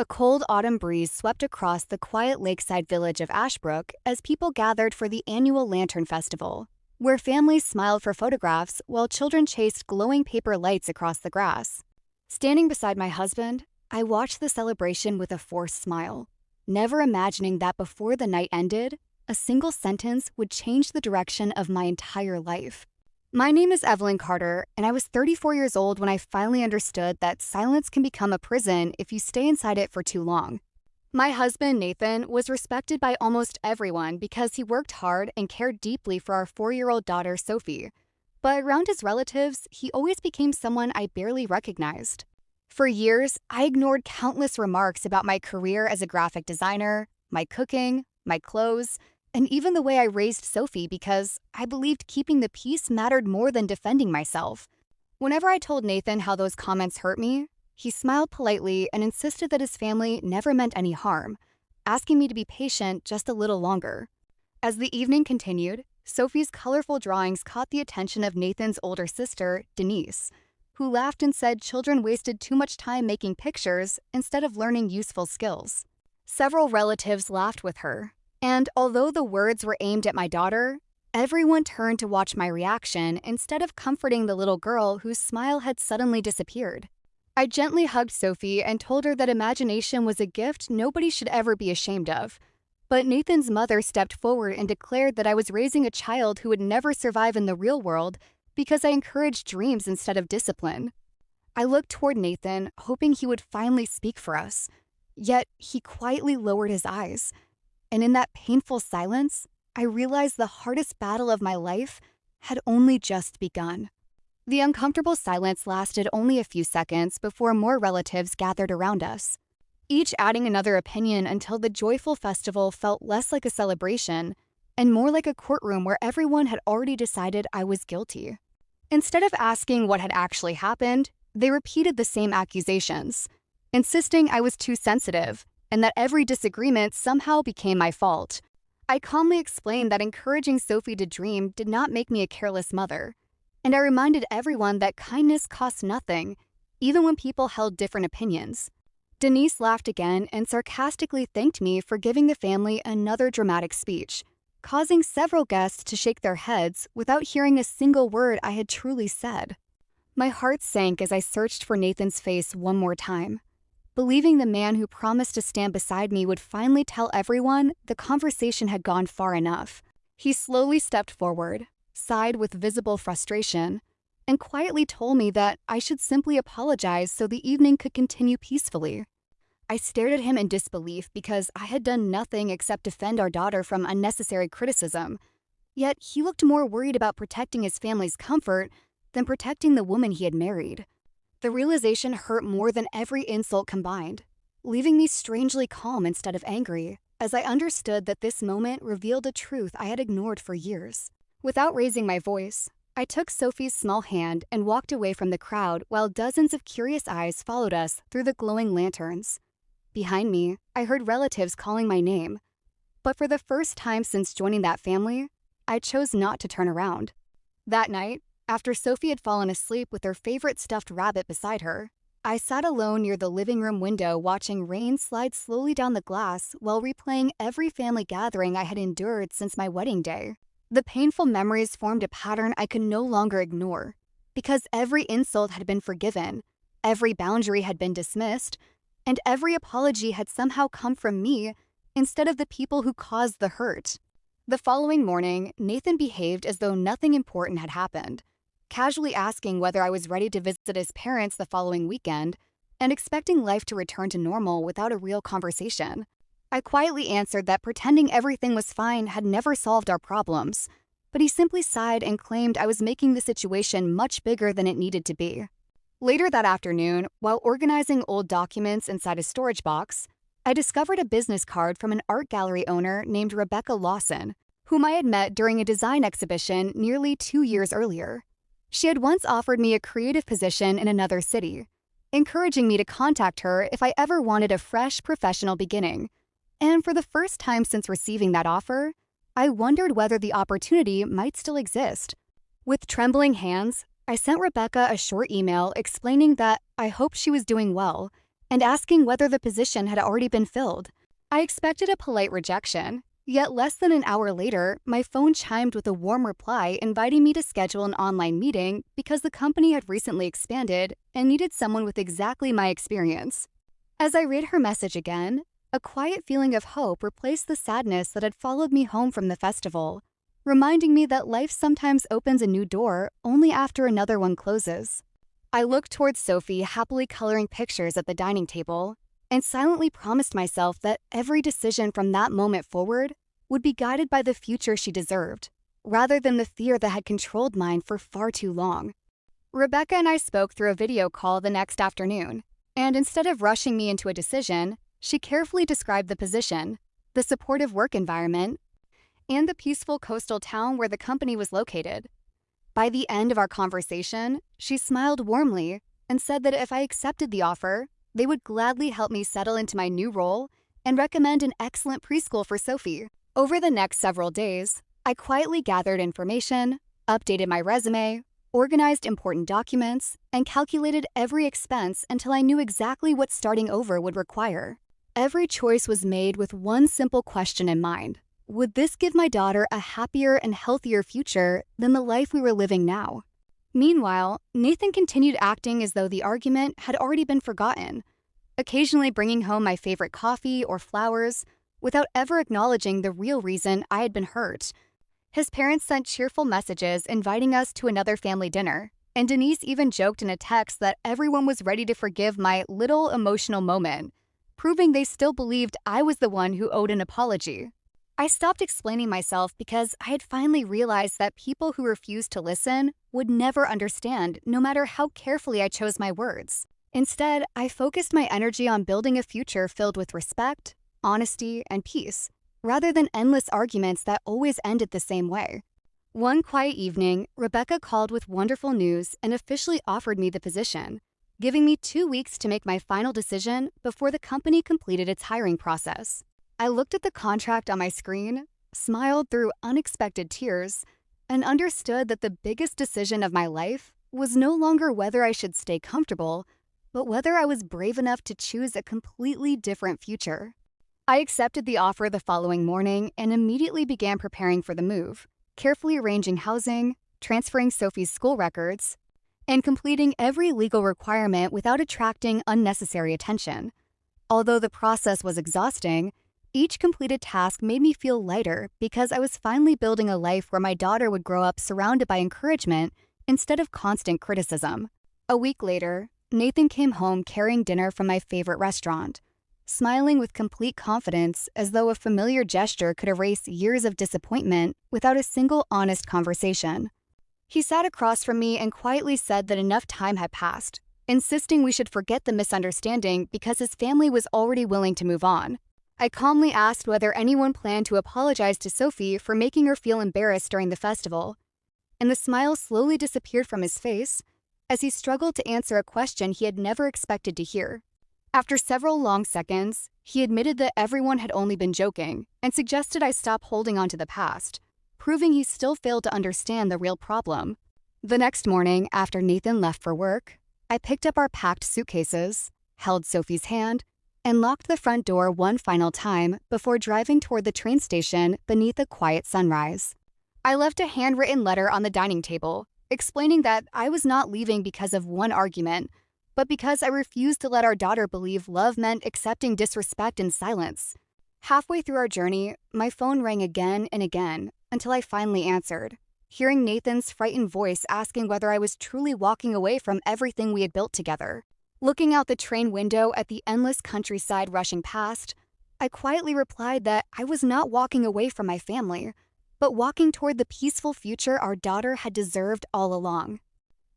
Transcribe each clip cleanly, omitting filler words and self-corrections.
A cold autumn breeze swept across the quiet lakeside village of Ashbrook as people gathered for the annual Lantern Festival, where families smiled for photographs while children chased glowing paper lights across the grass. Standing beside my husband, I watched the celebration with a forced smile, never imagining that before the night ended, a single sentence would change the direction of my entire life. My name is Evelyn Carter, and I was 34 years old when I finally understood that silence can become a prison if you stay inside it for too long. My husband, Nathan, was respected by almost everyone because he worked hard and cared deeply for our 4-year-old daughter, Sophie. But around his relatives, he always became someone I barely recognized. For years, I ignored countless remarks about my career as a graphic designer, my cooking, my clothes, and even the way I raised Sophie because I believed keeping the peace mattered more than defending myself. Whenever I told Nathan how those comments hurt me, he smiled politely and insisted that his family never meant any harm, asking me to be patient just a little longer. As the evening continued, Sophie's colorful drawings caught the attention of Nathan's older sister, Denise, who laughed and said children wasted too much time making pictures instead of learning useful skills. Several relatives laughed with her, and although the words were aimed at my daughter, everyone turned to watch my reaction instead of comforting the little girl whose smile had suddenly disappeared. I gently hugged Sophie and told her that imagination was a gift nobody should ever be ashamed of. But Nathan's mother stepped forward and declared that I was raising a child who would never survive in the real world because I encouraged dreams instead of discipline. I looked toward Nathan, hoping he would finally speak for us. Yet he quietly lowered his eyes. And in that painful silence, I realized the hardest battle of my life had only just begun. The uncomfortable silence lasted only a few seconds before more relatives gathered around us, each adding another opinion until the joyful festival felt less like a celebration and more like a courtroom where everyone had already decided I was guilty. Instead of asking what had actually happened, they repeated the same accusations, insisting I was too sensitive and that every disagreement somehow became my fault. I calmly explained that encouraging Sophie to dream did not make me a careless mother, and I reminded everyone that kindness costs nothing, even when people held different opinions. Denise laughed again and sarcastically thanked me for giving the family another dramatic speech, causing several guests to shake their heads without hearing a single word I had truly said. My heart sank as I searched for Nathan's face one more time, believing the man who promised to stand beside me would finally tell everyone the conversation had gone far enough. He slowly stepped forward, sighed with visible frustration, and quietly told me that I should simply apologize so the evening could continue peacefully. I stared at him in disbelief because I had done nothing except defend our daughter from unnecessary criticism, yet he looked more worried about protecting his family's comfort than protecting the woman he had married. The realization hurt more than every insult combined, leaving me strangely calm instead of angry, as I understood that this moment revealed a truth I had ignored for years. Without raising my voice, I took Sophie's small hand and walked away from the crowd while dozens of curious eyes followed us through the glowing lanterns. Behind me, I heard relatives calling my name, but for the first time since joining that family, I chose not to turn around. That night, after Sophie had fallen asleep with her favorite stuffed rabbit beside her, I sat alone near the living room window watching rain slide slowly down the glass while replaying every family gathering I had endured since my wedding day. The painful memories formed a pattern I could no longer ignore, because every insult had been forgiven, every boundary had been dismissed, and every apology had somehow come from me instead of the people who caused the hurt. The following morning, Nathan behaved as though nothing important had happened, casually asking whether I was ready to visit his parents the following weekend and expecting life to return to normal without a real conversation. I quietly answered that pretending everything was fine had never solved our problems, but he simply sighed and claimed I was making the situation much bigger than it needed to be. Later that afternoon, while organizing old documents inside a storage box, I discovered a business card from an art gallery owner named Rebecca Lawson, whom I had met during a design exhibition nearly 2 years earlier. She had once offered me a creative position in another city, encouraging me to contact her if I ever wanted a fresh professional beginning. And for the first time since receiving that offer, I wondered whether the opportunity might still exist. With trembling hands, I sent Rebecca a short email explaining that I hoped she was doing well and asking whether the position had already been filled. I expected a polite rejection, yet less than an hour later, my phone chimed with a warm reply inviting me to schedule an online meeting because the company had recently expanded and needed someone with exactly my experience. As I read her message again, a quiet feeling of hope replaced the sadness that had followed me home from the festival, reminding me that life sometimes opens a new door only after another one closes. I looked towards Sophie happily coloring pictures at the dining table and silently promised myself that every decision from that moment forward would be guided by the future she deserved, rather than the fear that had controlled mine for far too long. Rebecca and I spoke through a video call the next afternoon, and instead of rushing me into a decision, she carefully described the position, the supportive work environment, and the peaceful coastal town where the company was located. By the end of our conversation, she smiled warmly and said that if I accepted the offer, they would gladly help me settle into my new role and recommend an excellent preschool for Sophie. Over the next several days, I quietly gathered information, updated my resume, organized important documents, and calculated every expense until I knew exactly what starting over would require. Every choice was made with one simple question in mind. Would this give my daughter a happier and healthier future than the life we were living now? Meanwhile, Nathan continued acting as though the argument had already been forgotten, occasionally bringing home my favorite coffee or flowers without ever acknowledging the real reason I had been hurt. His parents sent cheerful messages inviting us to another family dinner, and Denise even joked in a text that everyone was ready to forgive my little emotional moment, proving they still believed I was the one who owed an apology. I stopped explaining myself because I had finally realized that people who refused to listen would never understand, no matter how carefully I chose my words. Instead, I focused my energy on building a future filled with respect, honesty, and peace, rather than endless arguments that always ended the same way. One quiet evening, Rebecca called with wonderful news and officially offered me the position, giving me 2 weeks to make my final decision before the company completed its hiring process. I looked at the contract on my screen, smiled through unexpected tears, and understood that the biggest decision of my life was no longer whether I should stay comfortable, but whether I was brave enough to choose a completely different future. I accepted the offer the following morning and immediately began preparing for the move, carefully arranging housing, transferring Sophie's school records, and completing every legal requirement without attracting unnecessary attention. Although the process was exhausting, each completed task made me feel lighter because I was finally building a life where my daughter would grow up surrounded by encouragement instead of constant criticism. A week later, Nathan came home carrying dinner from my favorite restaurant, smiling with complete confidence as though a familiar gesture could erase years of disappointment without a single honest conversation. He sat across from me and quietly said that enough time had passed, insisting we should forget the misunderstanding because his family was already willing to move on. I calmly asked whether anyone planned to apologize to Sophie for making her feel embarrassed during the festival, and the smile slowly disappeared from his face as he struggled to answer a question he had never expected to hear. After several long seconds, he admitted that everyone had only been joking and suggested I stop holding on to the past, proving he still failed to understand the real problem. The next morning, after Nathan left for work, I picked up our packed suitcases, held Sophie's hand, and locked the front door one final time before driving toward the train station beneath a quiet sunrise. I left a handwritten letter on the dining table, explaining that I was not leaving because of one argument, but because I refused to let our daughter believe love meant accepting disrespect in silence. Halfway through our journey, my phone rang again and again until I finally answered, hearing Nathan's frightened voice asking whether I was truly walking away from everything we had built together. Looking out the train window at the endless countryside rushing past, I quietly replied that I was not walking away from my family, but walking toward the peaceful future our daughter had deserved all along.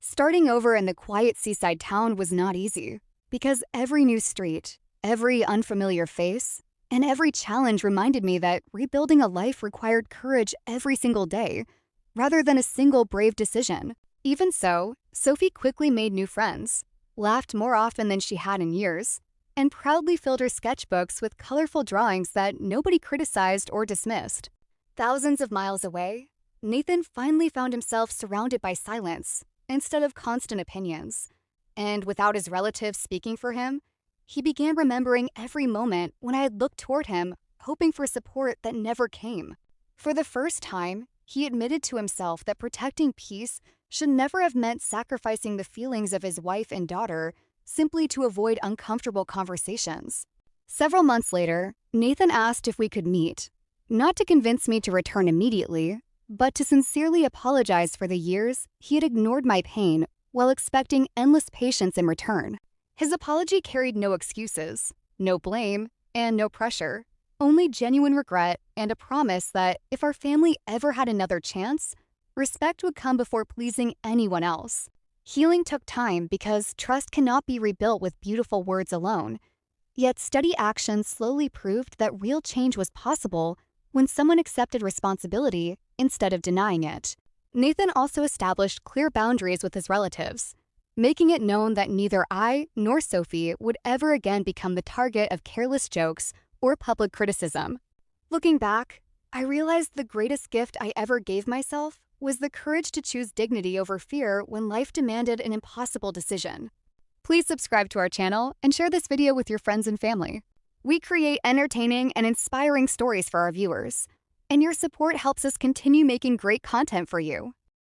Starting over in the quiet seaside town was not easy, because every new street, every unfamiliar face, and every challenge reminded me that rebuilding a life required courage every single day, rather than a single brave decision. Even so, Sophie quickly made new friends, laughed more often than she had in years, and proudly filled her sketchbooks with colorful drawings that nobody criticized or dismissed. Thousands of miles away, Nathan finally found himself surrounded by silence instead of constant opinions, and without his relatives speaking for him, He began remembering every moment when I had looked toward him, hoping for support that never came. For the first time, he admitted to himself that protecting peace should never have meant sacrificing the feelings of his wife and daughter simply to avoid uncomfortable conversations. Several months later, Nathan asked if we could meet, not to convince me to return immediately, but to sincerely apologize for the years he had ignored my pain while expecting endless patience in return. His apology carried no excuses, no blame, and no pressure, only genuine regret and a promise that if our family ever had another chance, respect would come before pleasing anyone else. Healing took time because trust cannot be rebuilt with beautiful words alone. Yet steady action slowly proved that real change was possible when someone accepted responsibility instead of denying it. Nathan also established clear boundaries with his relatives, making it known that neither I nor Sophie would ever again become the target of careless jokes or public criticism. Looking back, I realized the greatest gift I ever gave myself was the courage to choose dignity over fear when life demanded an impossible decision. Please subscribe to our channel and share this video with your friends and family. We create entertaining and inspiring stories for our viewers, and your support helps us continue making great content for you.